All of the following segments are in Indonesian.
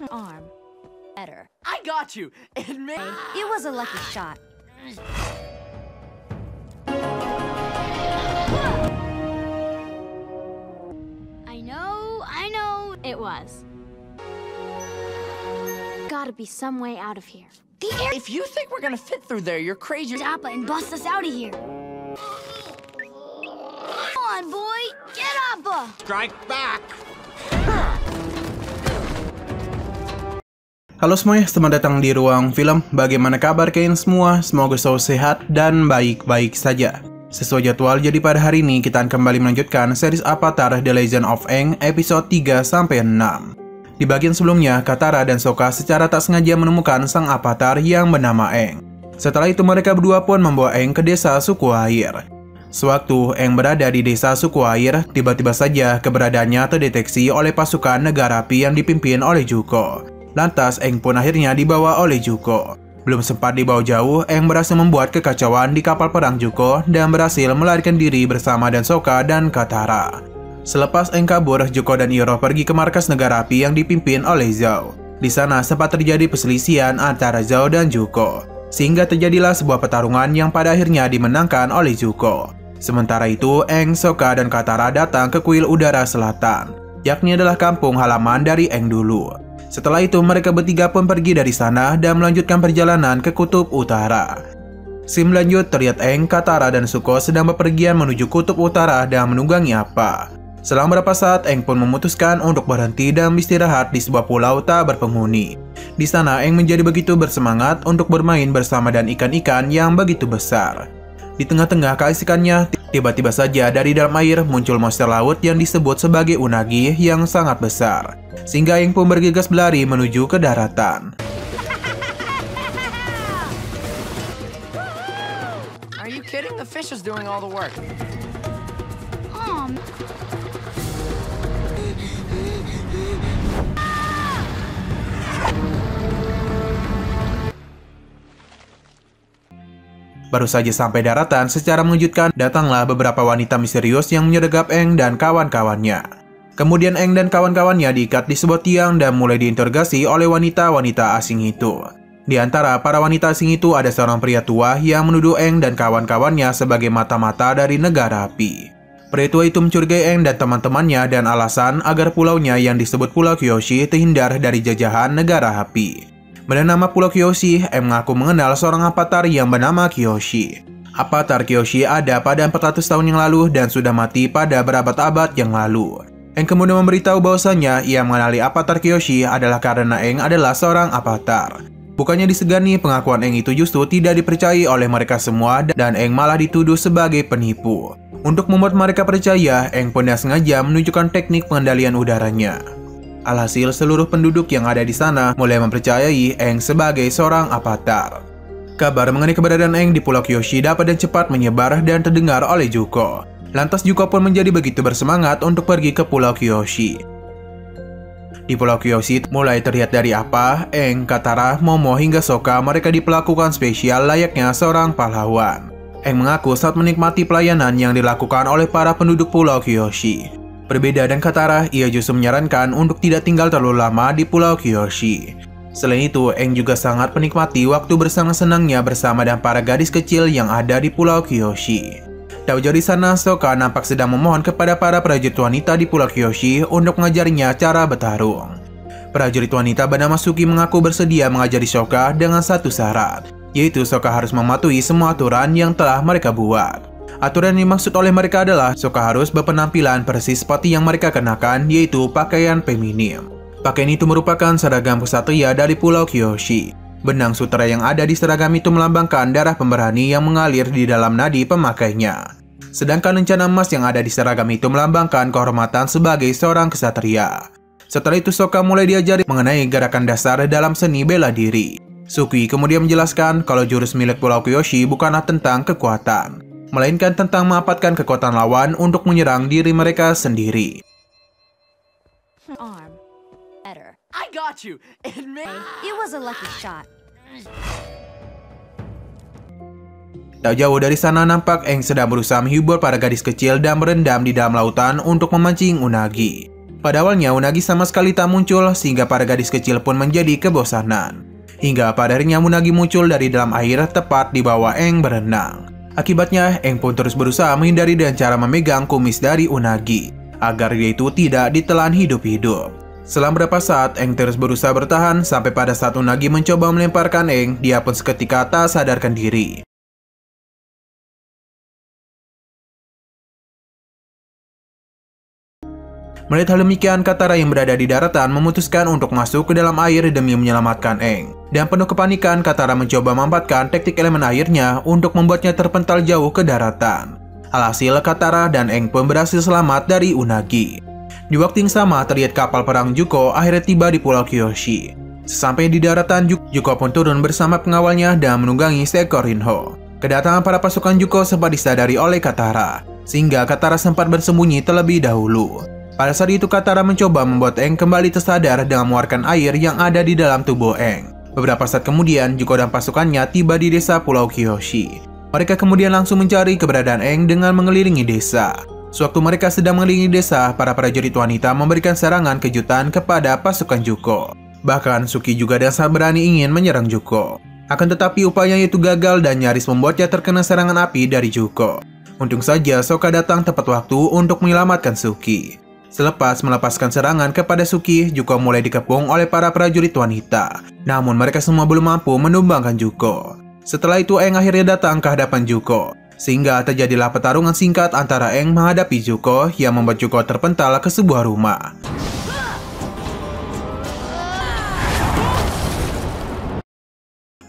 Arm. Better. I got you. It was a lucky shot. I know. It was. Gotta be some way out of here. The air. If you think we're gonna fit through there, you're crazy. Appa and bust us out of here. Come on, boy. Get Appa. Strike back. Halo semuanya, selamat datang di Ruang Film. Bagaimana kabar kalian semua? Semoga selalu sehat dan baik-baik saja. Sesuai jadwal, jadi pada hari ini kita akan kembali melanjutkan series Avatar The Legend of Aang episode 3-6. Di bagian sebelumnya, Katara dan Sokka secara tak sengaja menemukan sang avatar yang bernama Aang. Setelah itu mereka berdua pun membawa Aang ke desa suku air. Sewaktu Aang berada di desa suku air, tiba-tiba saja keberadaannya terdeteksi oleh pasukan negara api yang dipimpin oleh Zuko. Lantas Aang pun akhirnya dibawa oleh Zuko. Belum sempat dibawa jauh, Aang berhasil membuat kekacauan di kapal perang Zuko dan berhasil melarikan diri bersama dan Sokka dan Katara. Selepas Aang kabur, Zuko dan Iroh pergi ke markas negara api yang dipimpin oleh Zhao. Di sana sempat terjadi perselisihan antara Zhao dan Zuko, sehingga terjadilah sebuah pertarungan yang pada akhirnya dimenangkan oleh Zuko. Sementara itu, Aang, Sokka, dan Katara datang ke kuil udara selatan, yakni adalah kampung halaman dari Aang dulu. Setelah itu, mereka bertiga pun pergi dari sana dan melanjutkan perjalanan ke kutub utara. Scene lanjut, terlihat Aang, Katara, dan Zuko sedang bepergian menuju kutub utara dan menunggangi Appa. Selang beberapa saat, Aang pun memutuskan untuk berhenti dan beristirahat di sebuah pulau tak berpenghuni. Di sana, Aang menjadi begitu bersemangat untuk bermain bersama dan ikan-ikan yang begitu besar. Di tengah-tengah keasikannya, tiba-tiba saja dari dalam air muncul monster laut yang disebut sebagai unagi yang sangat besar. Sehingga Aang pun bergegas berlari menuju ke daratan. Are you kidding? The fish is doing all the work. Baru saja sampai daratan, secara mengejutkan datanglah beberapa wanita misterius yang menyergap Aang dan kawan-kawannya. Kemudian Aang dan kawan-kawannya diikat di sebuah tiang dan mulai diinterogasi oleh wanita-wanita asing itu. Di antara para wanita asing itu ada seorang pria tua yang menuduh Aang dan kawan-kawannya sebagai mata-mata dari negara api. Pria tua itu mencurigai Aang dan teman-temannya dan alasan agar pulaunya yang disebut Pulau Kyoshi terhindar dari jajahan negara api. Bernama Pulau Kyoshi, Aang mengaku mengenal seorang avatar yang bernama Kyoshi. Avatar Kyoshi ada pada 400 tahun yang lalu dan sudah mati pada berabad-abad yang lalu. Aang kemudian memberitahu bahwasanya ia mengenali avatar Kyoshi adalah karena Aang adalah seorang avatar. Bukannya disegani, pengakuan Aang itu justru tidak dipercayai oleh mereka semua dan Aang malah dituduh sebagai penipu. Untuk membuat mereka percaya, Aang pun sengaja menunjukkan teknik pengendalian udaranya. Alhasil, seluruh penduduk yang ada di sana mulai mempercayai Aang sebagai seorang avatar. Kabar mengenai keberadaan Aang di Pulau Kyoshi dapat dan cepat menyebar dan terdengar oleh Zuko. Lantas Zuko pun menjadi begitu bersemangat untuk pergi ke Pulau Kyoshi. Di Pulau Kyoshi mulai terlihat dari Appa, Aang, Katara, Momo hingga Sokka mereka diperlakukan spesial layaknya seorang pahlawan. Aang mengaku saat menikmati pelayanan yang dilakukan oleh para penduduk Pulau Kyoshi. Berbeda dengan Katara, ia justru menyarankan untuk tidak tinggal terlalu lama di Pulau Kyoshi. Selain itu, Aang juga sangat menikmati waktu bersenang-senangnya bersama dengan para gadis kecil yang ada di Pulau Kyoshi. Tak jauh di sana, Sokka nampak sedang memohon kepada para prajurit wanita di Pulau Kyoshi untuk mengajarinya cara bertarung. Prajurit wanita bernama Suki mengaku bersedia mengajari Sokka dengan satu syarat, yaitu Sokka harus mematuhi semua aturan yang telah mereka buat. Aturan yang dimaksud oleh mereka adalah Sokka harus berpenampilan persis seperti yang mereka kenakan, yaitu pakaian feminim. Pakaian itu merupakan seragam kesatria dari Pulau Kyoshi. Benang sutera yang ada di seragam itu melambangkan darah pemberani yang mengalir di dalam nadi pemakainya. Sedangkan lencana emas yang ada di seragam itu melambangkan kehormatan sebagai seorang kesatria. Setelah itu Sokka mulai diajari mengenai gerakan dasar dalam seni bela diri. Suki kemudian menjelaskan kalau jurus milik Pulau Kyoshi bukanlah tentang kekuatan, melainkan tentang memanfaatkan kekuatan lawan untuk menyerang diri mereka sendiri. Arm. Better. I got you. It was a lucky shot. Tak jauh dari sana nampak Aang sedang berusaha menghibur para gadis kecil dan berendam di dalam lautan untuk memancing unagi. Pada awalnya Unagi sama sekali tak muncul sehingga para gadis kecil pun menjadi kebosanan. Hingga pada akhirnya Unagi muncul dari dalam air tepat di bawah Aang berenang. Akibatnya Aang pun terus berusaha menghindari dengan cara memegang kumis dari Unagi agar dia itu tidak ditelan hidup-hidup. Setelah beberapa saat Aang terus berusaha bertahan sampai pada saat Unagi mencoba melemparkan Aang, dia pun seketika tak sadarkan diri. Melihat hal demikian, Katara yang berada di daratan memutuskan untuk masuk ke dalam air demi menyelamatkan Aang. Dan penuh kepanikan, Katara mencoba memanfaatkan teknik elemen airnya untuk membuatnya terpental jauh ke daratan. Alhasil, Katara dan Aang pun berhasil selamat dari Unagi. Di waktu yang sama, terlihat kapal perang Zuko akhirnya tiba di Pulau Kyoshi. Sesampai di daratan, Zuko pun turun bersama pengawalnya dan menunggangi seekor Rinho. Kedatangan para pasukan Zuko sempat disadari oleh Katara, sehingga Katara sempat bersembunyi terlebih dahulu. Pada saat itu Katara mencoba membuat Aang kembali tersadar dengan mengeluarkan air yang ada di dalam tubuh Aang. Beberapa saat kemudian, Zuko dan pasukannya tiba di desa Pulau Kyoshi. Mereka kemudian langsung mencari keberadaan Aang dengan mengelilingi desa. Sewaktu mereka sedang mengelilingi desa, para prajurit wanita memberikan serangan kejutan kepada pasukan Zuko. Bahkan Suki juga dengan sangat berani ingin menyerang Zuko. Akan tetapi upayanya itu gagal dan nyaris membuatnya terkena serangan api dari Zuko. Untung saja Sokka datang tepat waktu untuk menyelamatkan Suki. Selepas melepaskan serangan kepada Suki, Zuko mulai dikepung oleh para prajurit wanita. Namun mereka semua belum mampu menumbangkan Zuko. Setelah itu Aang akhirnya datang ke hadapan Zuko. Sehingga terjadilah pertarungan singkat antara Aang menghadapi Zuko yang membuat Zuko terpental ke sebuah rumah.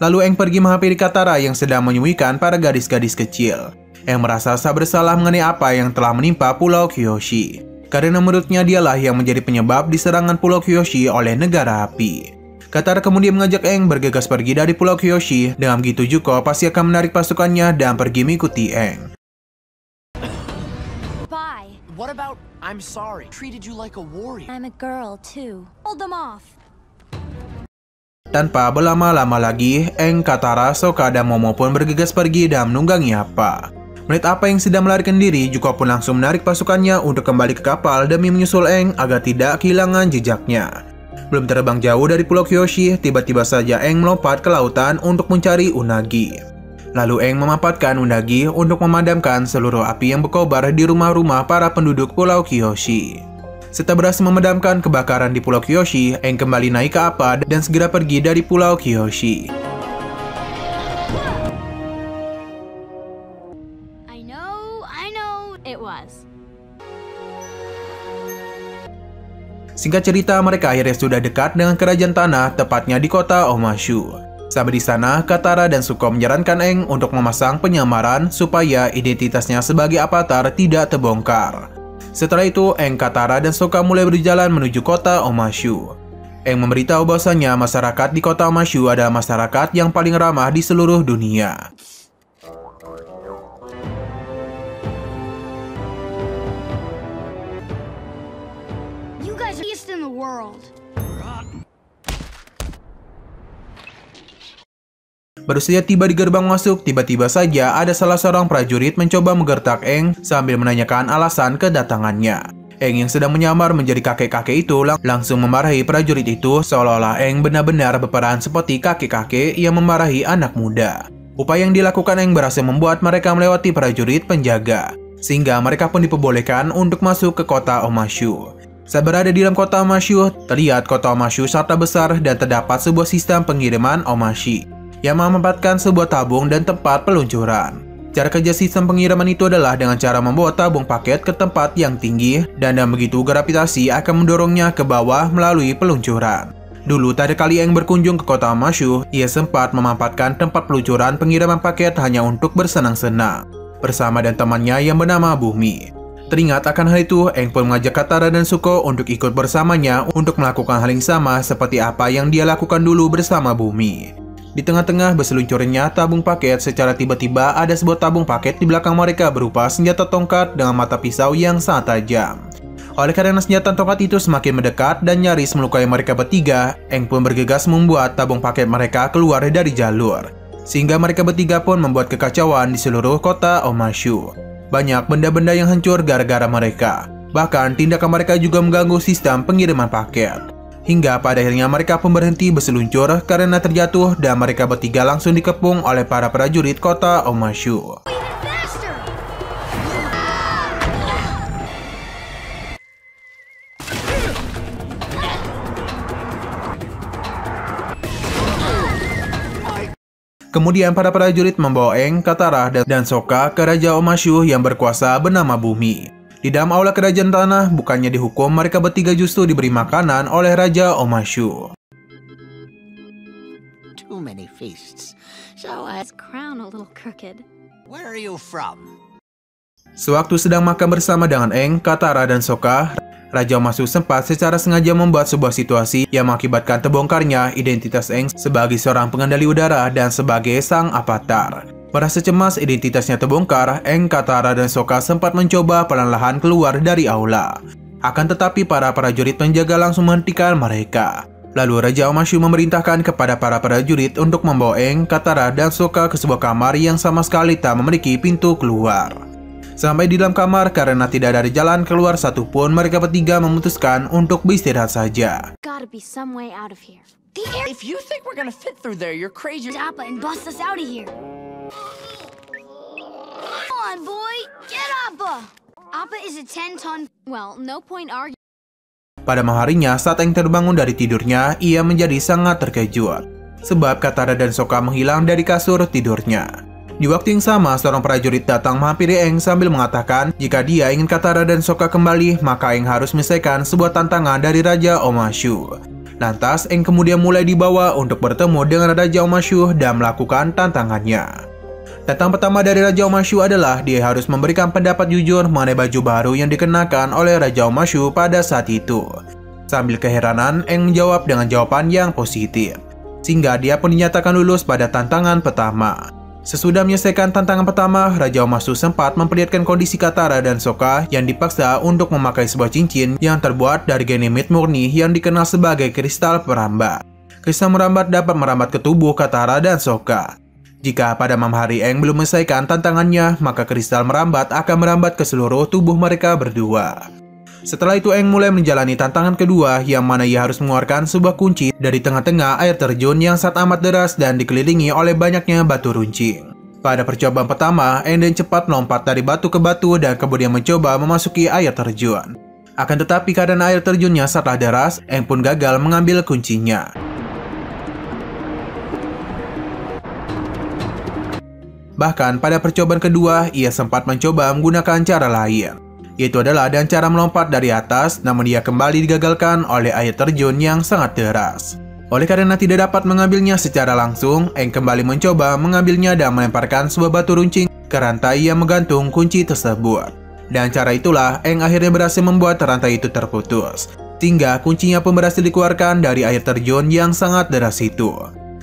Lalu Aang pergi menghampiri Katara yang sedang menyembunyikan para gadis-gadis kecil. Aang merasa tak bersalah mengenai apa yang telah menimpa Pulau Kyoshi. Karena menurutnya dialah yang menjadi penyebab diserangan Pulau Kyoshi oleh negara api. Katara kemudian mengajak Aang bergegas pergi dari Pulau Kyoshi. Dengan begitu Zuko pasti akan menarik pasukannya dan pergi mengikuti Aang. Bye. What about I'm sorry? Treated you like a warrior. I'm a girl, too. Hold them off. Tanpa berlama-lama lagi, Aang, Katara, Sokka, dan Momo pun bergegas pergi dan menunggangi Appa. Melihat Appa yang sedang melarikan diri, Zuko pun langsung menarik pasukannya untuk kembali ke kapal demi menyusul Aang agar tidak kehilangan jejaknya. Belum terbang jauh dari Pulau Kyoshi, tiba-tiba saja Aang melompat ke lautan untuk mencari Unagi. Lalu Aang memanfaatkan Unagi untuk memadamkan seluruh api yang berkobar di rumah-rumah para penduduk Pulau Kyoshi. Setelah berhasil memadamkan kebakaran di Pulau Kyoshi, Aang kembali naik ke Appa dan segera pergi dari Pulau Kyoshi. I know, it was. Singkat cerita, mereka akhirnya sudah dekat dengan kerajaan tanah, tepatnya di kota Omashu. Sampai di sana, Katara dan Zuko menyarankan Aang untuk memasang penyamaran supaya identitasnya sebagai avatar tidak terbongkar. Setelah itu, Aang, Katara, dan Sokka mulai berjalan menuju kota Omashu. Aang memberitahu bahwasanya masyarakat di kota Omashu adalah masyarakat yang paling ramah di seluruh dunia. You guys are best in the world. Baru saja tiba di gerbang masuk, tiba-tiba saja ada salah seorang prajurit mencoba menggertak Aang sambil menanyakan alasan kedatangannya. Aang yang sedang menyamar menjadi kakek-kakek itu langsung memarahi prajurit itu seolah-olah Aang benar-benar berperan seperti kakek-kakek yang memarahi anak muda. Upaya yang dilakukan Aang berhasil membuat mereka melewati prajurit penjaga, sehingga mereka pun diperbolehkan untuk masuk ke kota Omashu. Saat berada di dalam kota Omashu, terlihat kota Omashu sangat besar dan terdapat sebuah sistem pengiriman Omashi yang memanfaatkan sebuah tabung dan tempat peluncuran. Cara kerja sistem pengiriman itu adalah dengan cara membawa tabung paket ke tempat yang tinggi dan dengan begitu gravitasi akan mendorongnya ke bawah melalui peluncuran. Dulu tak ada kali Aang berkunjung ke kota Omashu, ia sempat memanfaatkan tempat peluncuran pengiriman paket hanya untuk bersenang-senang bersama dan temannya yang bernama Bumi. Teringat akan hal itu, Aang pun mengajak Katara dan Zuko untuk ikut bersamanya untuk melakukan hal yang sama seperti apa yang dia lakukan dulu bersama Bumi. Di tengah-tengah berseluncurnya tabung paket, secara tiba-tiba ada sebuah tabung paket di belakang mereka berupa senjata tongkat dengan mata pisau yang sangat tajam. Oleh karena senjata tongkat itu semakin mendekat dan nyaris melukai mereka bertiga, Aang pun bergegas membuat tabung paket mereka keluar dari jalur. Sehingga mereka bertiga pun membuat kekacauan di seluruh kota Omashu. Banyak benda-benda yang hancur gara-gara mereka. Bahkan tindakan mereka juga mengganggu sistem pengiriman paket. Hingga pada akhirnya mereka pun berhenti berseluncur karena terjatuh dan mereka bertiga langsung dikepung oleh para prajurit kota Omashu. Kemudian para prajurit membawa Aang, Katara, dan Sokka ke Raja Omashu yang berkuasa bernama Bumi. Di dalam aula kerajaan tanah, bukannya dihukum, mereka bertiga justru diberi makanan oleh Raja Omashu. Too many feasts, so His crown a little crooked. where are you from? Sewaktu sedang makan bersama dengan Aang, Katara, dan Sokka, Raja Omashu sempat secara sengaja membuat sebuah situasi yang mengakibatkan terbongkarnya identitas Aang sebagai seorang pengendali udara dan sebagai sang avatar. Merasa cemas identitasnya terbongkar, Aang, Katara, dan Sokka sempat mencoba perlahan-lahan keluar dari aula. Akan tetapi para prajurit penjaga langsung menghentikan mereka. Lalu Raja Omashu memerintahkan kepada para prajurit untuk membawa Aang, Katara, dan Sokka ke sebuah kamar yang sama sekali tak memiliki pintu keluar. Sampai di dalam kamar, karena tidak ada jalan keluar satupun, mereka bertiga memutuskan untuk beristirahat saja. Gotta be some way out of here. The air If you think we're gonna fit through there, you're crazy. Appa and bust us out of here. Come on, boy. Get Appa. Appa is a 10-ton. Well, no point arguing. Pada malam harinya, saat Aang terbangun dari tidurnya, ia menjadi sangat terkejut. Sebab Katara dan Sokka menghilang dari kasur tidurnya. Di waktu yang sama, seorang prajurit datang menghampiri Aang sambil mengatakan jika dia ingin Katara dan Sokka kembali, maka Aang harus menyelesaikan sebuah tantangan dari Raja Omashu. Lantas, Aang kemudian mulai dibawa untuk bertemu dengan Raja Omashu dan melakukan tantangannya. Tantangan pertama dari Raja Omashu adalah dia harus memberikan pendapat jujur mengenai baju baru yang dikenakan oleh Raja Omashu pada saat itu. Sambil keheranan, Aang menjawab dengan jawaban yang positif, sehingga dia pun dinyatakan lulus pada tantangan pertama. Sesudah menyelesaikan tantangan pertama, Raja Omashu sempat memperlihatkan kondisi Katara dan Sokka yang dipaksa untuk memakai sebuah cincin yang terbuat dari Ganymede murni yang dikenal sebagai kristal perambat. Kristal merambat dapat merambat ke tubuh Katara dan Sokka. Jika pada malam hari Aang belum menyelesaikan tantangannya, maka kristal merambat akan merambat ke seluruh tubuh mereka berdua. Setelah itu Aang mulai menjalani tantangan kedua yang mana ia harus mengeluarkan sebuah kunci dari tengah-tengah air terjun yang sangat amat deras dan dikelilingi oleh banyaknya batu runcing. Pada percobaan pertama, Aang dengan cepat melompat dari batu ke batu dan kemudian mencoba memasuki air terjun. Akan tetapi karena air terjunnya sangatlah deras, Aang pun gagal mengambil kuncinya. Bahkan pada percobaan kedua, ia sempat mencoba menggunakan cara lain, yaitu adalah dengan cara melompat dari atas, namun dia kembali digagalkan oleh air terjun yang sangat deras. Oleh karena tidak dapat mengambilnya secara langsung, Aang kembali mencoba mengambilnya dan melemparkan sebuah batu runcing ke rantai yang menggantung kunci tersebut. Dan cara itulah Aang akhirnya berhasil membuat rantai itu terputus, sehingga kuncinya pun berhasil dikeluarkan dari air terjun yang sangat deras itu.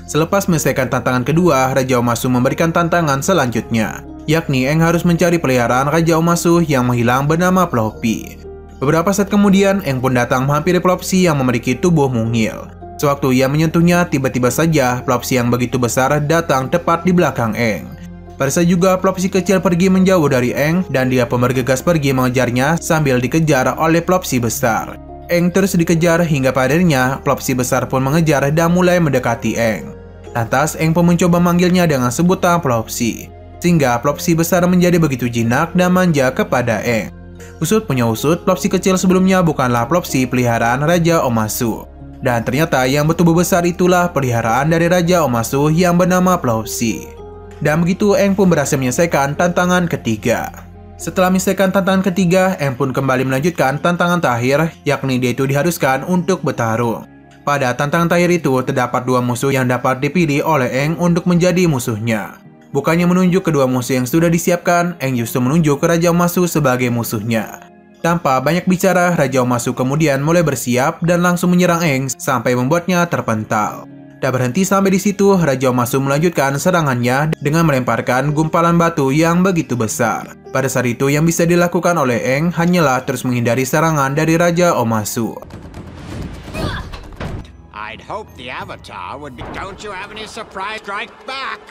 Selepas menyelesaikan tantangan kedua, Raja Omashu memberikan tantangan selanjutnya, yakni Aang harus mencari peliharaan Raja Omashu yang menghilang bernama Floppy. Beberapa saat kemudian, Aang pun datang menghampiri Floppy yang memiliki tubuh mungil. Sewaktu ia menyentuhnya, tiba-tiba saja Floppy yang begitu besar datang tepat di belakang Aang. Pada saat juga Floppy kecil pergi menjauh dari Aang dan dia pun bergegas pergi mengejarnya sambil dikejar oleh Floppy besar. Aang terus dikejar hingga padanya Floppy besar pun mengejar dan mulai mendekati Aang. Lantas Aang pun mencoba manggilnya dengan sebutan Floppy, sehingga Floppy besar menjadi begitu jinak dan manja kepada Aang. Usut punya usut, Floppy kecil sebelumnya bukanlah Floppy peliharaan Raja Omashu. Dan ternyata yang bertubuh besar itulah peliharaan dari Raja Omashu yang bernama Floppy. Dan begitu Aang pun berhasil menyelesaikan tantangan ketiga. Setelah menyelesaikan tantangan ketiga, Aang pun kembali melanjutkan tantangan terakhir, yakni dia itu diharuskan untuk bertarung. Pada tantangan terakhir itu, terdapat dua musuh yang dapat dipilih oleh Aang untuk menjadi musuhnya. Bukannya menunjuk kedua musuh yang sudah disiapkan, Aang justru menunjuk Raja Omashu sebagai musuhnya. Tanpa banyak bicara, Raja Omashu kemudian mulai bersiap dan langsung menyerang Aang sampai membuatnya terpental. Tak berhenti sampai di situ, Raja Omashu melanjutkan serangannya dengan melemparkan gumpalan batu yang begitu besar. Pada saat itu yang bisa dilakukan oleh Aang hanyalah terus menghindari serangan dari Raja Omashu. I'd hope the Avatar would be. Don't you have any surprise strike back?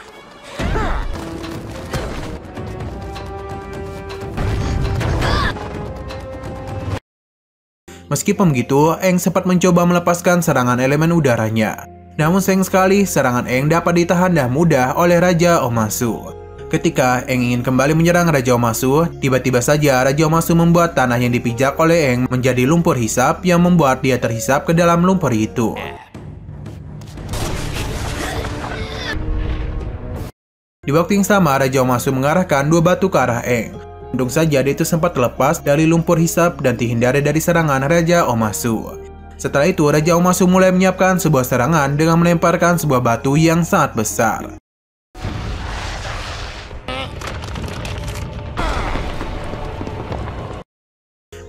Meskipun begitu, Aang sempat mencoba melepaskan serangan elemen udaranya. Namun sayang sekali, serangan Aang dapat ditahan dan mudah oleh Raja Omasu. Ketika Aang ingin kembali menyerang Raja Omasu, tiba-tiba saja Raja Omasu membuat tanah yang dipijak oleh Aang menjadi lumpur hisap yang membuat dia terhisap ke dalam lumpur itu. Di waktu yang sama, Raja Omasu mengarahkan 2 batu ke arah Aang. Untung saja dia itu sempat terlepas dari lumpur hisap dan terhindar dari serangan Raja Omasu. Setelah itu, Raja Omasu mulai menyiapkan sebuah serangan dengan melemparkan sebuah batu yang sangat besar.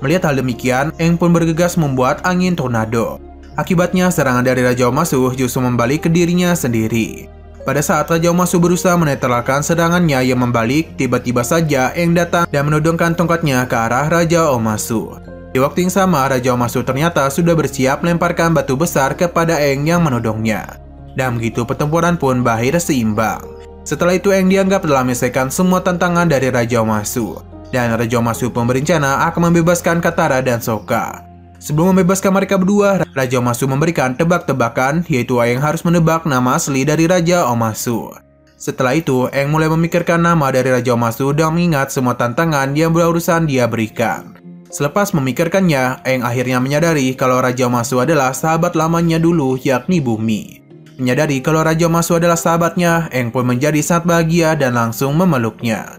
Melihat hal demikian, Aang pun bergegas membuat angin tornado. Akibatnya, serangan dari Raja Omasu justru membalik ke dirinya sendiri. Pada saat Raja Omasu berusaha menetralkan serangannya yang membalik, tiba-tiba saja Aang datang dan menodongkan tongkatnya ke arah Raja Omasu. Di waktu yang sama, Raja Omasu ternyata sudah bersiap melemparkan batu besar kepada Aang yang menodongnya. Dan begitu pertempuran pun berakhir seimbang. Setelah itu Aang dianggap telah menyelesaikan semua tantangan dari Raja Omasu. Dan Raja Omasu pun berencana akan membebaskan Katara dan Sokka. Sebelum membebaskan mereka berdua, Raja Omasu memberikan tebak-tebakan, yaitu Aang harus menebak nama asli dari Raja Omasu. Setelah itu, Aang mulai memikirkan nama dari Raja Omasu dan mengingat semua tantangan yang berurusan dia berikan. Selepas memikirkannya, Aang akhirnya menyadari kalau Raja Omasu adalah sahabat lamanya dulu, yakni Bumi. Menyadari kalau Raja Omasu adalah sahabatnya, Aang pun menjadi sangat bahagia dan langsung memeluknya.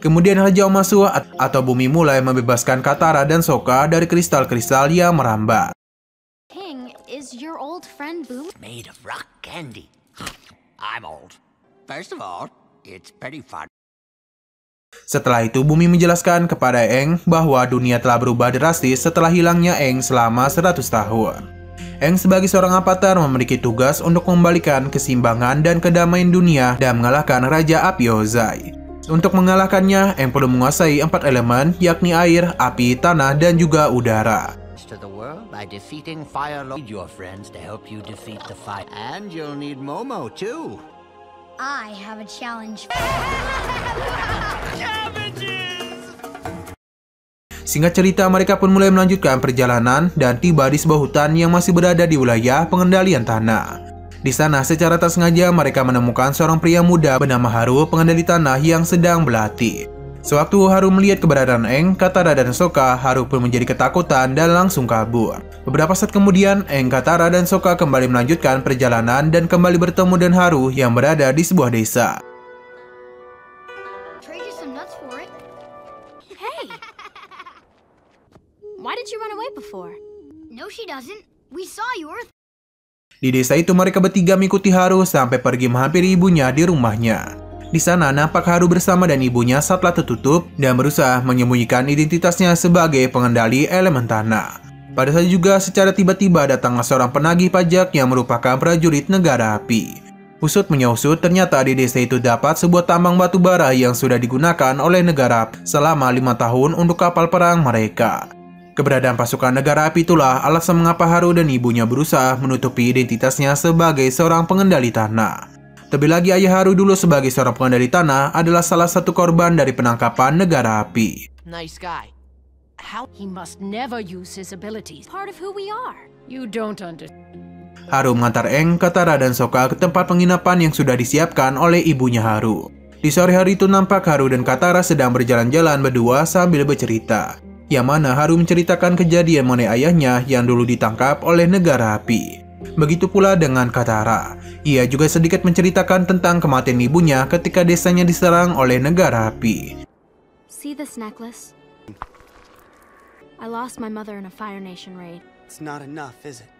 Kemudian Raja Omasu atau Bumi mulai membebaskan Katara dan Sokka dari kristal-kristal yang merambat. King, is your old friend Boom? Made of rock candy. I'm old. First of all, it's pretty fun. Setelah itu, Bumi menjelaskan kepada Aang bahwa dunia telah berubah drastis setelah hilangnya Aang selama 100 tahun. Aang sebagai seorang avatar memiliki tugas untuk membalikan keseimbangan dan kedamaian dunia dan mengalahkan Raja Api Ozai. Untuk mengalahkannya, Aang perlu menguasai 4 elemen, yakni air, api, tanah, dan juga udara. To the world by defeating Fire Lord. Need your friends to help you defeat the fire. And you'll need Momo too. I have a challenge. Singkat cerita, mereka pun mulai melanjutkan perjalanan dan tiba di sebuah hutan yang masih berada di wilayah pengendalian tanah. Di sana, secara tak sengaja mereka menemukan seorang pria muda bernama Haru, pengendali tanah yang sedang berlatih. Sewaktu Haru melihat keberadaan Aang, Katara, dan Sokka, Haru pun menjadi ketakutan dan langsung kabur. Beberapa saat kemudian, Aang, Katara, dan Sokka kembali melanjutkan perjalanan dan kembali bertemu dengan Haru yang berada di sebuah desa. Trade you some nuts for it. Hey! Why did you run away before? No, she doesn't. We saw you, Earth. Di desa itu mereka bertiga mengikuti Haru sampai pergi menghampiri ibunya di rumahnya. Di sana nampak Haru bersama dan ibunya saat tertutup dan berusaha menyembunyikan identitasnya sebagai pengendali elemen tanah. Pada saat juga secara tiba-tiba datang seorang penagih pajak yang merupakan prajurit negara api. Usut menyusut, ternyata di desa itu dapat sebuah tambang batu bara yang sudah digunakan oleh negara api selama 5 tahun untuk kapal perang mereka. Keberadaan pasukan negara api itulah alasan mengapa Haru dan ibunya berusaha menutupi identitasnya sebagai seorang pengendali tanah. Terlebih lagi, ayah Haru dulu sebagai seorang pengendali tanah adalah salah satu korban dari penangkapan negara api. Nice guy. How he must never use his abilities. Part of who we are. You don't understand. Haru mengantar Aang, Katara, dan Sokka ke tempat penginapan yang sudah disiapkan oleh ibunya Haru. Di sore hari itu nampak Haru dan Katara sedang berjalan-jalan berdua sambil bercerita. Yang mana Haru menceritakan kejadian mengenai ayahnya yang dulu ditangkap oleh negara api. Begitu pula dengan Katara. Ia juga sedikit menceritakan tentang kematian ibunya ketika desanya diserang oleh negara api. See this necklace? I lost my mother in a Fire Nation raid. It's not enough, is it?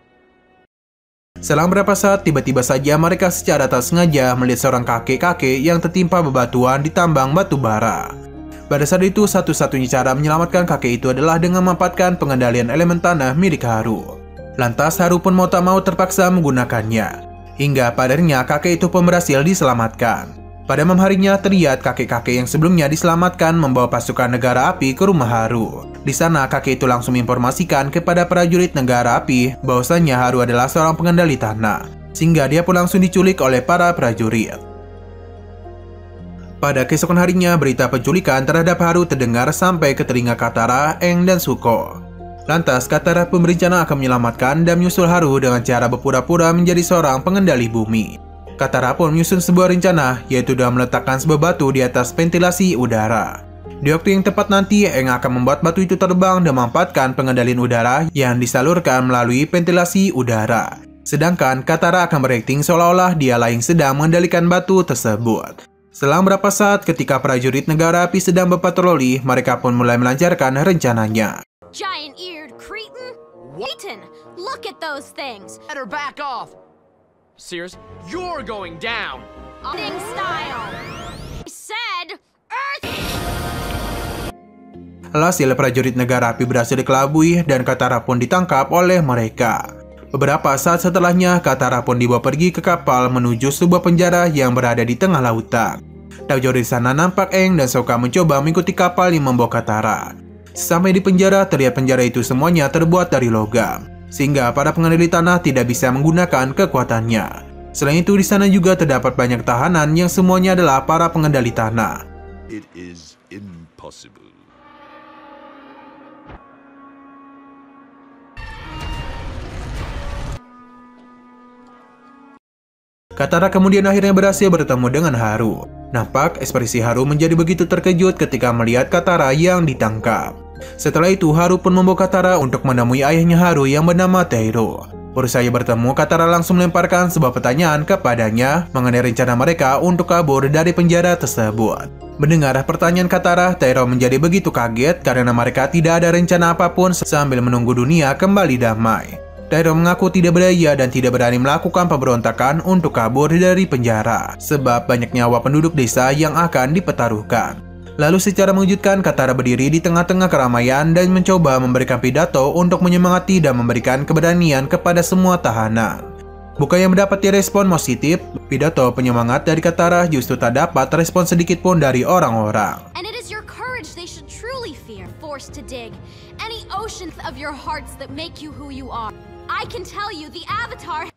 Selang beberapa saat, tiba-tiba saja mereka secara tak sengaja melihat seorang kakek-kakek yang tertimpa bebatuan di tambang batu bara. Pada saat itu, satu-satunya cara menyelamatkan kakek itu adalah dengan memanfaatkan pengendalian elemen tanah milik Haru. Lantas Haru pun mau tak mau terpaksa menggunakannya. Hingga padanya kakek itu pun berhasil diselamatkan. Pada malam harinya, terlihat kakek-kakek yang sebelumnya diselamatkan membawa pasukan negara api ke rumah Haru. Di sana, kakek itu langsung menginformasikan kepada prajurit negara api bahwasanya Haru adalah seorang pengendali tanah. Sehingga dia pun langsung diculik oleh para prajurit. Pada keesokan harinya, berita penculikan terhadap Haru terdengar sampai ke telinga Katara, Aang, dan Zuko. Lantas, Katara pun berencana akan menyelamatkan dan menyusul Haru dengan cara berpura-pura menjadi seorang pengendali bumi. Katara pun menyusun sebuah rencana, yaitu dengan meletakkan sebuah batu di atas ventilasi udara. Di waktu yang tepat nanti, Aang akan membuat batu itu terbang dan memanfaatkan pengendalian udara yang disalurkan melalui ventilasi udara. Sedangkan Katara akan berakting seolah-olah dialah yang sedang mengendalikan batu tersebut. Selang beberapa saat, ketika prajurit negara api sedang berpatroli, mereka pun mulai melancarkan rencananya. Giant-eared cretin! Waitin! Look at those things! Better back off! Sears, you're going down! Ending style! I said, Earth! Alhasil, prajurit negara api berhasil dikelabui dan Katara pun ditangkap oleh mereka. Beberapa saat setelahnya, Katara pun dibawa pergi ke kapal menuju sebuah penjara yang berada di tengah lautan. Tak jauh dari sana nampak Aang dan Sokka mencoba mengikuti kapal yang membawa Katara. Sampai di penjara, terlihat penjara itu semuanya terbuat dari logam, sehingga para pengendali tanah tidak bisa menggunakan kekuatannya. Selain itu, di sana juga terdapat banyak tahanan yang semuanya adalah para pengendali tanah. It is impossible. Katara kemudian akhirnya berhasil bertemu dengan Haru. Nampak ekspresi Haru menjadi begitu terkejut ketika melihat Katara yang ditangkap. Setelah itu, Haru pun membawa Katara untuk menemui ayahnya Haru yang bernama Tairo. Berusaha bertemu, Katara langsung melemparkan sebuah pertanyaan kepadanya mengenai rencana mereka untuk kabur dari penjara tersebut. Mendengar pertanyaan Katara, Tairo menjadi begitu kaget karena mereka tidak ada rencana apapun sambil menunggu dunia kembali damai. Tairo mengaku tidak berdaya dan tidak berani melakukan pemberontakan untuk kabur dari penjara, sebab banyak nyawa penduduk desa yang akan dipertaruhkan. Lalu secara mengejutkan, Katara berdiri di tengah-tengah keramaian dan mencoba memberikan pidato untuk menyemangati dan memberikan keberanian kepada semua tahanan. Bukannya mendapati respon positif, pidato penyemangat dari Katara justru tak dapat respon sedikit pun dari orang-orang. And it is your courage they should truly fear, forced to dig any oceans of your hearts that make you who you are. I can tell you the Avatar.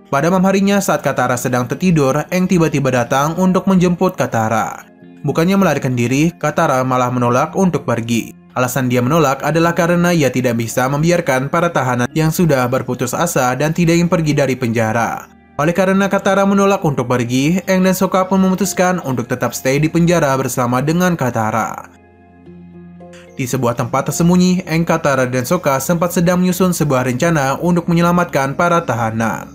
Pada malam harinya saat Katara sedang tertidur, Aang tiba-tiba datang untuk menjemput Katara. Bukannya melarikan diri, Katara malah menolak untuk pergi. Alasan dia menolak adalah karena ia tidak bisa membiarkan para tahanan yang sudah berputus asa dan tidak ingin pergi dari penjara. Oleh karena Katara menolak untuk pergi, Aang dan Sokka pun memutuskan untuk tetap stay di penjara bersama dengan Katara. Di sebuah tempat tersembunyi, Aang, Katara, dan Sokka sempat sedang menyusun sebuah rencana untuk menyelamatkan para tahanan.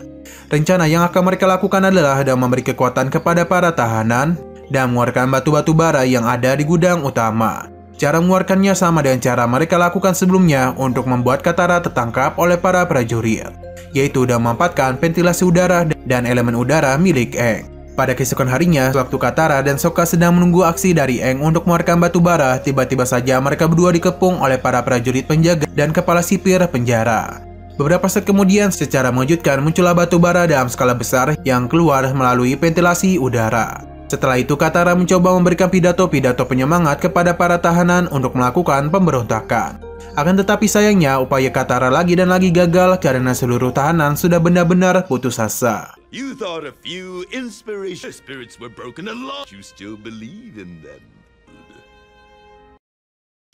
Rencana yang akan mereka lakukan adalah dengan memberi kekuatan kepada para tahanan dan mengeluarkan batu-batu bara yang ada di gudang utama. Cara mengeluarkannya sama dengan cara mereka lakukan sebelumnya untuk membuat Katara tertangkap oleh para prajurit, yaitu dengan memanfaatkan ventilasi udara dan elemen udara milik Aang. Pada keesokan harinya, waktu Katara dan Sokka sedang menunggu aksi dari Aang untuk mengeluarkan batu bara, tiba-tiba saja mereka berdua dikepung oleh para prajurit penjaga dan kepala sipir penjara. Beberapa saat kemudian, secara mengejutkan muncullah batu bara dalam skala besar yang keluar melalui ventilasi udara. Setelah itu, Katara mencoba memberikan pidato-pidato penyemangat kepada para tahanan untuk melakukan pemberontakan. Akan tetapi sayangnya, upaya Katara lagi dan lagi gagal karena seluruh tahanan sudah benar-benar putus asa. You thought a few inspiration spirits were broken along. You still believe in them.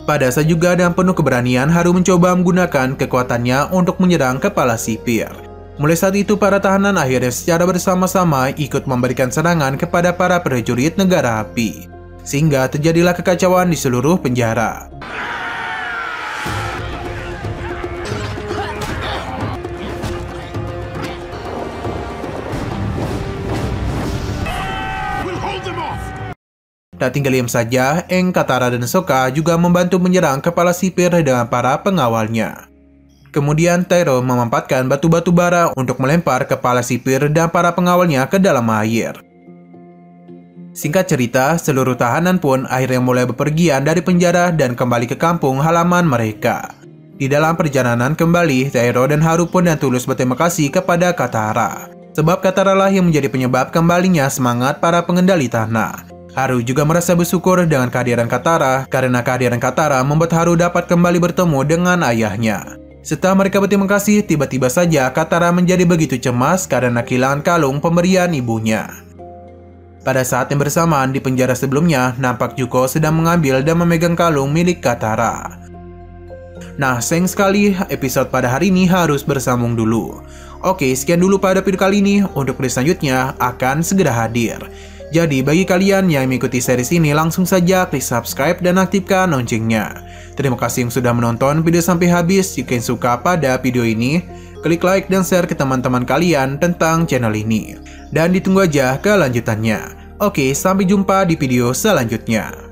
Pada saat juga dengan penuh keberanian, Haru mencoba menggunakan kekuatannya untuk menyerang kepala sipir. Mulai saat itu, para tahanan akhirnya secara bersama-sama ikut memberikan serangan kepada para prajurit negara api, sehingga terjadilah kekacauan di seluruh penjara. Tak tinggal diam saja, Aang, Katara, dan Sokka juga membantu menyerang kepala sipir dengan para pengawalnya. Kemudian Tairo memanfaatkan batu-batu bara untuk melempar kepala sipir dan para pengawalnya ke dalam air. Singkat cerita, seluruh tahanan pun akhirnya mulai bepergian dari penjara dan kembali ke kampung halaman mereka. Di dalam perjalanan kembali, Tairo dan Haru pun dengan tulus berterima kasih kepada Katara, sebab Katara lah yang menjadi penyebab kembalinya semangat para pengendali tanah. Haru juga merasa bersyukur dengan kehadiran Katara, karena kehadiran Katara membuat Haru dapat kembali bertemu dengan ayahnya. Setelah mereka berterima kasih, tiba-tiba saja Katara menjadi begitu cemas karena kehilangan kalung pemberian ibunya. Pada saat yang bersamaan di penjara sebelumnya, nampak Yuko sedang mengambil dan memegang kalung milik Katara. Nah, sayang sekali episode pada hari ini harus bersambung dulu. Oke, sekian dulu pada video kali ini. Untuk video selanjutnya akan segera hadir. Jadi bagi kalian yang mengikuti series ini, langsung saja klik subscribe dan aktifkan loncengnya. Terima kasih yang sudah menonton video sampai habis. Jika yang suka pada video ini, klik like dan share ke teman-teman kalian tentang channel ini. Dan ditunggu aja kelanjutannya. Oke, sampai jumpa di video selanjutnya.